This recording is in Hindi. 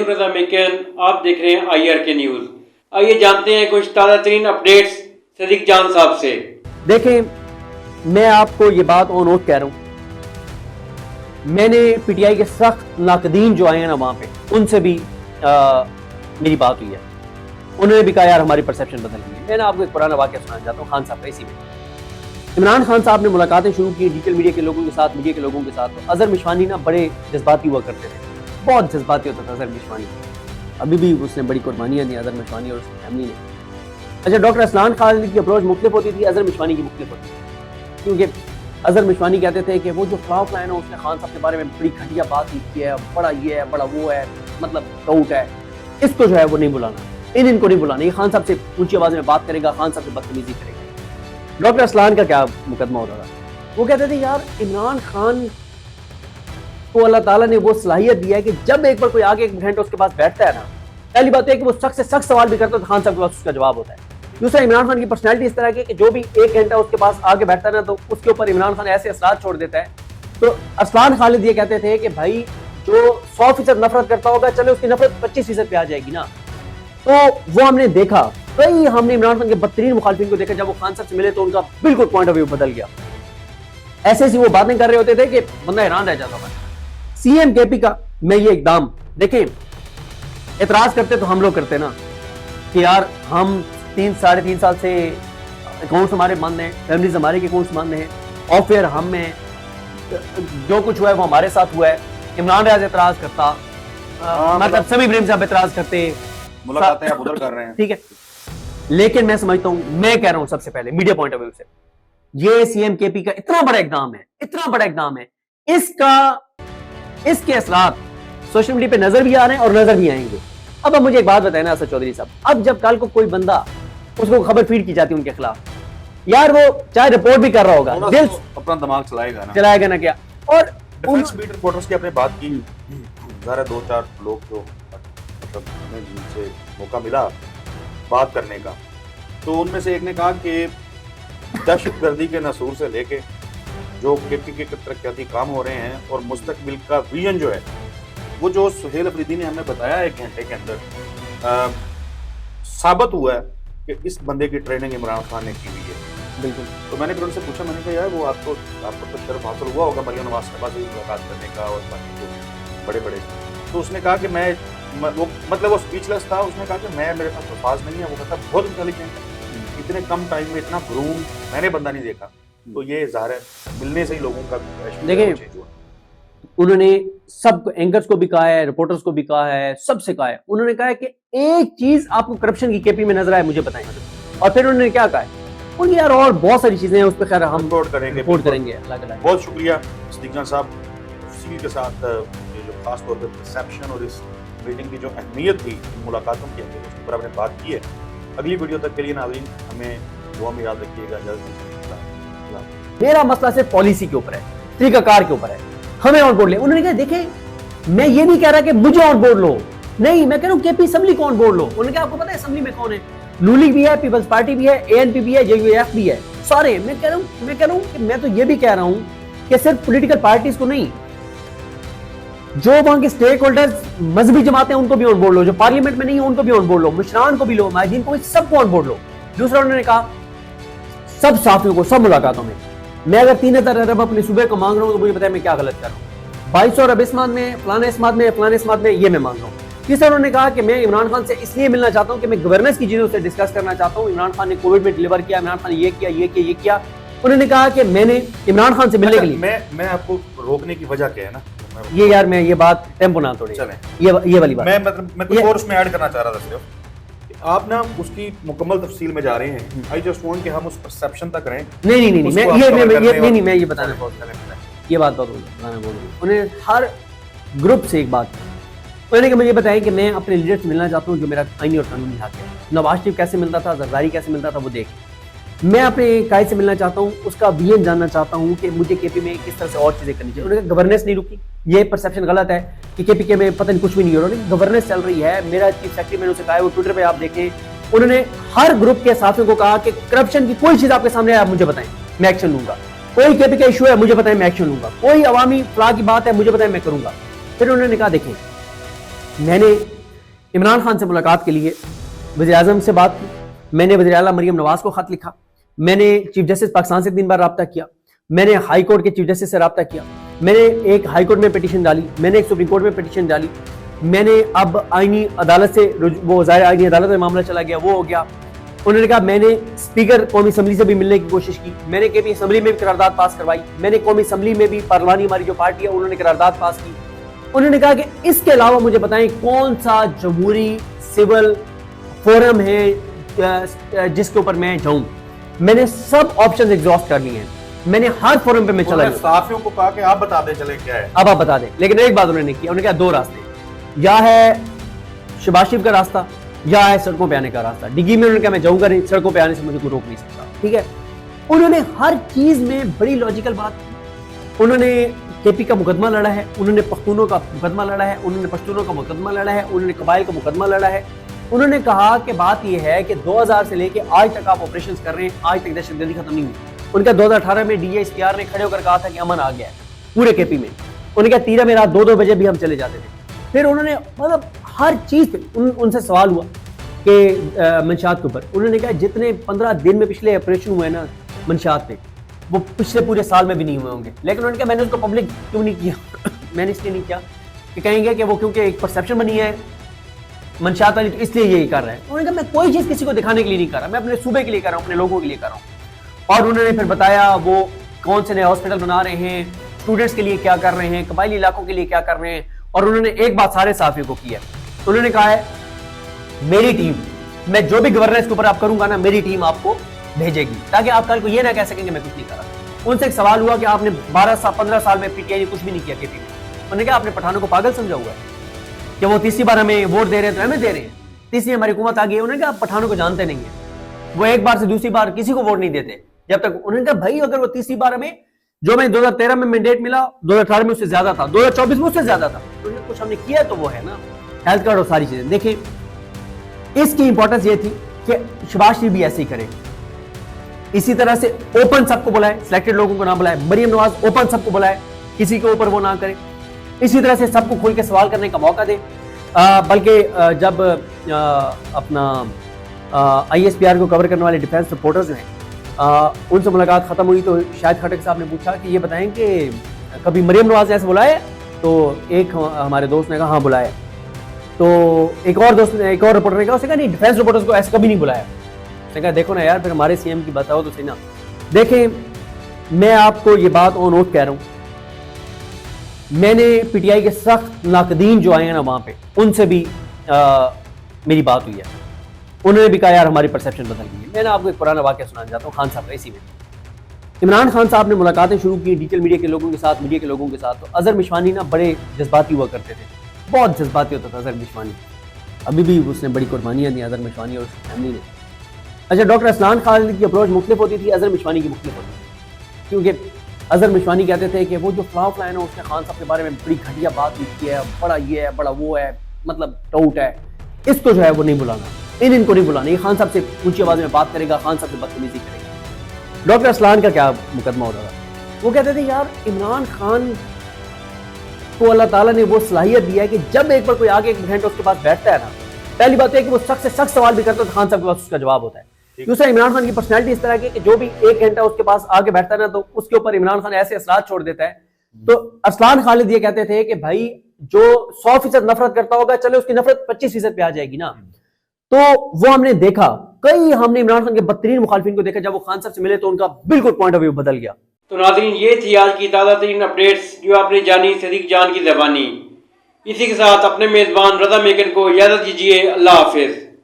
हूं रजा मेकन, आप देख रहे हैं IRK न्यूज। आइए जानते हैं कुछ ताज़ा तरीन अपडेट्स सदीक जान साहब से। देखें, मैं आपको ये बात ऑन नोट कह रहा हूं, मैंने PTI के सख्त नाकदीन जो आए हैं ना वहां पे, उनसे भी मेरी बात हुई है। उन्होंने भी कहा यार हमारी परसेप्शन बदल गई है। मैंने आपको एक पुराना वाकया सुनाना चाहता हूँ खान साहब का। इसी में इमरान खान साहब ने मुलाकातें शुरू की डिजिटल मीडिया के लोगों के साथ, मीडिया के लोगों के साथ। तो अजहर मिशवानी ना बड़े जज्बाती हुआ करते थे, बहुत जज्बाती होता था अजहर मिशवानी। अभी भी उसने बड़ी कुर्बानियां दी अजहर मिशवानी और उसकी फैमिली ने। अच्छा, डॉक्टर असलान खान की अप्रोच मुख्तलिफ होती थी, अजहर मिशवानी की मुख्तलिफ होती थी, क्योंकि अजहर मिशवानी कहते थे कि वो जो फ्लावर प्लान है उसने खान साहब के बारे में बड़ी घटिया बात की है, बड़ा ये है, बड़ा वो है, मतलब डाउट है, इसको जो है वो नहीं बुलाना, इनको नहीं बुलाना, ये खान साहब से ऊंची आवाज में बात करेगा, खान साहब से बदतमीजी करेगा। डॉक्टर असलान का क्या मुकदमा होता था, वो कहते थे यार इमरान खान को अल्लाह ताला ने वो सलाहियत दी है कि जब एक बार कोई आगे एक घंटा उसके पास बैठता है ना, पहली बात है कि वो सख्त से सख्त सवाल भी करता है तो खान साहब के पास उसका जवाब होता है। दूसरा, इमरान खान की पर्सनैलिटी इस तरह की कि जो भी एक घंटा उसके पास आगे बैठता है ना तो उसके ऊपर इमरान खान ऐसे असरात छोड़ देता है। तो असलान खालिद ये कहते थे कि भाई जो 100% नफरत करता होगा, चले उसकी नफरत 25% पे आ जाएगी ना। तो वो हमने देखा, कई हमने इमरान खान के बदतरीन मुखालिफिन को देखा, जब वो खान साहब से मिले तो उनका बिल्कुल पॉइंट ऑफ व्यू बदल गया। ऐसे ऐसी वो बातें कर रहे होते थे कि बंदा हैरान रह जाता था। CM KP का मैं ये इकदाम देखें, एतराज करते तो हम लोग करते ना कि यार हम 3-3.5 साल से अकाउंट्स हमारे बंद हैं, फैमिलीज हमारे के अकाउंट्स बंद हैं, और फिर हमें जो कुछ हुआ है वो हमारे साथ हुआ है। इमरान रियाज एतराज करता, मतलब सभी इब्राहिम साहब एतराज करते, मुलाकातें आप उधर कर रहे हैं, ठीक है। लेकिन मैं समझता हूं, मैं कह रहा हूं सबसे पहले मीडिया पॉइंट ऑफ व्यू से, ये CM KP का इतना बड़ा इकदाम है, इतना बड़ा इकदाम है, इसके असरात सोशल मीडिया पे नजर भी आ रहे हैं और नजर भी आएंगे। अब मुझे एक बात बताए ना असद चौधरी साहब, अब जब कल को कोई बंदा उसको खबर फीड की जाती है उनके खिलाफ, यार वो चाहे रिपोर्ट भी कर रहा होगा, दिल अपना दिमाग चलाएगा ना क्या। और डिफेंस बीट रिपोर्टर्स की आपने बात की, ज़रा 2-4 लोग जो मतलब हमें जिनसे मौका मिला बात करने का, तो उनमें से एक ने कहा कि दहशतगर्दी के नसूर से लेके जो KP के तरक्याती काम हो रहे हैं और मुस्तकबिल का विजन जो है, वो जो सुहेल अफरीदी ने हमें बताया 1 घंटे के अंदर साबित हुआ है कि इस बंदे की ट्रेनिंग इमरान खान ने की हुई है। बिल्कुल। तो मैंने फिर उनसे पूछा, मैंने कहा यार वो आपको तो शर्फ हासिल हुआ होगा मरियम नवाज साहबा से मुलाकात करने का और बाकी जो बड़े, तो उसने कहा कि मैं वो मतलब वो स्पीचलेस था। उसने कहा कि मैं, मेरे पास अल्फाज नहीं है। वो कहता बहुत इंटेलिजेंट है, इतने कम टाइम में इतना ग्रूम मैंने बंदा नहीं देखा। तो ये ज़ाहिर है मिलने से ही लोगों का देखिए, उन्होंने सब एंकर्स को भी कहा है, रिपोर्टर्स को भी कहा है, सबसे कहा है, उन्होंने कहा है कि एक चीज आपको करप्शन की KP में नजर आए मुझे बताएं। और फिर उन्होंने क्या कहा है, उनकी यार और बहुत सारी चीजें हैं, उस पर खैर हम रिपोर्ट करेंगे। बहुत शुक्रिया सदीक जान साहब, तफसील के साथ ये जो खास तौर पर परसेप्शन और इस मीटिंग की जो अहमियत थी मुलाकातों की, उसके ऊपर आपने बात की है। अगली वीडियो तक के लिए नाज़रीन हमें दुआ में याद रखिएगा। मेरा मसला सिर्फ पॉलिसी के ऊपर है, तरीकाकार के ऊपर है, हमें ऑन बोर्ड ले। उन्होंने कहा देखें, मैं ये नहीं कह रहा कि मुझे ऑन बोर्ड लो, नहीं, मैं कह रहा हूँ KP असेंबली को ऑन बोर्ड लो। उन्होंने कहा आपको पता है असेंबली में कौन है, नूली भी है, पीपल्स पार्टी भी है, ANP भी है, JUF भी है, सारे। मैं कह रहा हूँ कि मैं तो ये भी कह रहा हूँ कि सिर्फ पॉलिटिकल पार्टीज को नहीं, जो वहां के स्टेक होल्डर्स मजहबी जमातें उनको भी ऑन बोर्ड लो, जो पार्लियामेंट में नहीं है उनको भी ऑन बोर्ड लो, मुशरान को भी लो, माहिदीन को भी, सबको ऑन बोर्ड लो। दूसरा, उन्होंने कहा सब साथियों को सब मुलाकातों में, मैं अगर 3000 अरब अपने सूबे को मांग रहा हूं तो मुझे पता है मैं क्या गलत कर रहा हूं। 2200 अरब इस्मात में, फलाने इस्मात में, फलाने इस्मात में, ये मैं मांग रहा हूं। तीसरा, उन्होंने कहा कि मैं इमरान खान से इसलिए मिलना चाहता हूं कि मैं गवर्नेंस की चीजों से डिस्कस करना चाहता हूं। इमरान खान ने कोविड में डिलीवर किया, इमरान खान ने ये किया। उन्होंने कहा कि मैंने इमरान खान से मिलने के लिए, मैं आपको रोकने की वजह क्या है ना, ये यार मैं ये बात टेम्पो ना तोड़े, ये वाली बात मैं कुछ और उसमें ऐड करना चाह रहा था। सिर्फ आप ना उसकी मुकम्मल तफसील में जा रहे हैं। आई जस्ट वांट कि हम उस परसेप्शन तक रहें। नहीं, मैं ये बताना ये बात बोल रहा हूँ। उन्हें हर ग्रुप से एक बात, उन्होंने कि मुझे बताया कि मैं अपने लीडर से मिलना चाहता हूँ जो मेरा आईनी और कानूनी हक है। नवाज शरीफ कैसे मिलता था, जरदारी कैसे मिलता था, वो देख। मैं अपने कायद से मिलना चाहता हूँ, उसका विजन जानना चाहता हूँ कि मुझे KP में किस तरह से और चीजें करनी चाहिए। उन्होंने गवर्नेंस नहीं रुकी, ये परसेप्शन गलत है कि KP में पता नहीं कुछ भी नहीं हो रहा, गवर्नेंस चल रही है। मेरा चीफ सेक्रेटरी मैंने उसे कहा है, वो ट्विटर पे आप देखें, उन्होंने हर ग्रुप के साथियों को कहा कि करप्शन की कोई चीज आपके सामने आप मुझे बताएं, मैं एक्शन लूंगा। कोई KP का इशू है मुझे बताएं, मैं एक्शन लूंगा। कोई अवामी फलाह की बात है मुझे बताएं, मैं करूंगा। फिर उन्होंने कहा देखें, मैंने इमरान खान से मुलाकात के लिए वज़ीर आज़म से बात की, मैंने वज़ीर आला मरियम नवाज को खत लिखा, मैंने चीफ जस्टिस पाकिस्तान से 3 बार रब्ता किया, मैंने हाई कोर्ट के चीफ जस्टिस से रब्ता किया, मैंने एक हाई कोर्ट में पिटीशन डाली, मैंने एक सुप्रीम कोर्ट में पिटीशन डाली, मैंने अब आईनी अदालत से वो ज़ाहिर आईनी अदालत में मामला चला गया, वो हो गया। उन्होंने कहा मैंने स्पीकर कौमी असम्बली से भी मिलने की कोशिश की, मैंने केपी असम्बली में भी करारदाद पास करवाई, मैंने कौमी असम्बली में भी पार्लिमानी हमारी जो पार्टी है उन्होंने करारदाद पास की। उन्होंने कहा कि इसके अलावा मुझे बताएं कौन सा जमहूरी सिविल फोरम है जिसके ऊपर मैं जाऊं। मैंने सब ऑप्शन एग्जॉस्ट कर लिए हैं, मैंने हर फोरम पे मैं चला गया। सहाफियों को कहा कि आप बता दें चले क्या है, अब आप बता दें, लेकिन एक बात उन्होंने किया, उन्होंने कहा 2 रास्ते, या है शहबाज शरीफ का रास्ता या है सड़कों पे आने का रास्ता। डिग्गी में उन्होंने कहा मैं जाऊंगा नहीं, सड़कों पे आने से मुझे कोई रोक नहीं सकता। ठीक है, उन्होंने हर चीज में बड़ी लॉजिकल बात की। उन्होंने केपी का मुकदमा लड़ा है, उन्होंने पख्तूनों का मुकदमा लड़ा है, उन्होंने पश्तूनों का मुकदमा लड़ा है, उन्होंने कबाइल का मुकदमा लड़ा है। उन्होंने कहा कि बात यह है कि 2000 से लेके आज तक आप ऑपरेशन कर रहे हैं, आज तक दहशतगर्दी खत्म नहीं हुई। उनका 2018 में DSPR ने खड़े होकर कहा था कि अमन आ गया है पूरे केपी में। उन्होंने कहा 13 में रात 2-2 बजे भी हम चले जाते थे। फिर उन्होंने मतलब हर चीज पे उनसे सवाल हुआ कि मंशात के ऊपर। उन्होंने कहा जितने 15 दिन में पिछले ऑपरेशन हुए ना मंशात पे, वो पिछले पूरे साल में भी नहीं हुए होंगे। लेकिन उन्होंने कहा मैंने उसको पब्लिक क्यों नहीं किया मैंने इसलिए नहीं किया कि कहेंगे कि वो क्योंकि एक परसेप्शन बनी है मंशात वाली, तो इसलिए यही कर रहा है। उन्होंने कहा मैं कोई चीज़ किसी को दिखाने के लिए नहीं कर रहा, मैं अपने सूबे के लिए कर रहा हूँ, अपने लोगों के लिए कर रहा हूँ। और उन्होंने फिर बताया वो कौन से नए हॉस्पिटल बना रहे हैं, स्टूडेंट्स के लिए क्या कर रहे हैं, कबायली इलाकों के लिए क्या कर रहे हैं। और उन्होंने एक बात सारे साफियों को की है, उन्होंने कहा है मेरी टीम, मैं जो भी गवर्नेंस के ऊपर आप करूंगा ना, मेरी टीम आपको भेजेगी, ताकि आप कल को ये ना कह सकेंगे मैं कुछ नहीं करा। उनसे एक सवाल हुआ कि आपने 15 साल में PTI ने कुछ भी नहीं किया केपी में। उन्होंने कहा आपने पठानों को पागल समझा हुआ है कि वो तीसरी बार हमें वोट दे रहे हैं तो हमें दे रहे हैं, तीसरी हमारी हुकूमत आ गई है। उन्होंने कहा आप पठानों को जानते नहीं है, वो एक बार से दूसरी बार किसी को वोट नहीं देते जब तक। उन्होंने कहा भाई अगर वो तीसरी बार हमें, जो मैं 2013 में मैंडेट मिला 2018 में उससे ज्यादा था, 2024 में उससे ज्यादा था, उन्होंने कुछ हमने किया तो वो है ना हेल्थ कार्ड और सारी चीजें। देखिए इसकी इंपॉर्टेंस ये थी कि शहबाज शरीफ भी ऐसे ही करे, इसी तरह से ओपन सबको बुलाए, सिलेक्टेड लोगों को ना बुलाए। मरियम नवाज ओपन सबको बुलाए, किसी के ऊपर वो ना करे। इसी तरह से सबको खुल के सवाल करने का मौका दे। बल्कि जब अपना ISPR को कवर करने वाले डिफेंस रिपोर्टर्स जो हैं उनसे मुलाकात खत्म हुई तो शाहिद खटक साहब ने पूछा कि ये बताएं कि कभी मरियम नवाज ने ऐसे बुलाया? तो एक हमारे दोस्त ने कहा हाँ बुलाया। तो एक और रिपोर्टर ने कहा, उसने कहा नहीं डिफेंस रिपोर्टर्स को ऐसे कभी नहीं बुलाया। उसने कहा देखो ना यार, फिर हमारे CM की बताओ तो सही ना। देखें मैं आपको ये बात ऑन ओथ कह रहा हूँ, मैंने PTI के सख्त नाकदीन जो आए हैं ना वहां पे, उनसे भी मेरी बात हुई है। उन्होंने भी कहा यार हमारी परसेप्शन बदल गई है। मैंने आपको एक पुराना वाक़या सुनाना चाहता हूँ खान साहब का। इसी में इमरान खान साहब ने मुलाकातें शुरू की डिजिटल मीडिया के लोगों के साथ, मीडिया के लोगों के साथ। तो अजहर मिशवानी ना बड़े जज्बाती हुआ करते थे, बहुत जज्बाती होता था अजहर मिशवानी। अभी भी उसने बड़ी कुर्बानियाँ दी अजहर मिशवानी और उसकी फैमिली ने। अच्छा, डॉक्टर असलान खालिद की अप्रोच मुख्तलिफ होती थी, अजहर मिशवानी की मुख्तलिफ होती थी। क्योंकि अजहर मिशवानी कहते थे कि वो जो फ्लाव है ना, उसने खान साहब के बारे में बड़ी घटिया बात लिखी है, बड़ा ये है, बड़ा वो है, मतलब टाउट है, इसको जो है वो नहीं बुलाना, इनको नहीं बुलाना, ये खान साहब से ऊंची आवाज़ में बात करेगा, खान साहब से बदतमीजी करेगा। डॉक्टर असलान का क्या मुकदमा होता था? वो कहते थे यार इमरान खान को अल्लाह ताला ने वो सलाहियत दिया है कि जब एक बार कोई आगे 1 घंटा उसके पास बैठता है ना, पहली बात है कि वो सख्त से सख्त सवाल भी करता है तो खान साहब के पास उसका जवाब होता है। दूसरा, इमरान खान की पर्सनैलिटी इस तरह की कि जो भी 1 घंटा उसके पास आगे बैठता है ना, तो उसके ऊपर इमरान खान ऐसे असरात छोड़ देता है। तो असलान खालिद ये कहते थे कि भाई जो 100% नफरत करता होगा, चले उसकी नफरत 25% पे आ जाएगी ना। तो वो हमने देखा, हमने इमरान खान के बदतरीन मुखालिफिन को देखा, जब वो खान साहब से मिले तो उनका बिल्कुल पॉइंट ऑफ व्यू बदल गया। तो नाज़रीन, ये थी आज की ताज़ा तरीन अपडेट्स जो आपने जानी सदीक जान की ज़बानी। इसी के साथ अपने मेज़बान रज़ा मेकन को इजाज़त दीजिए। अल्लाह हाफिज़।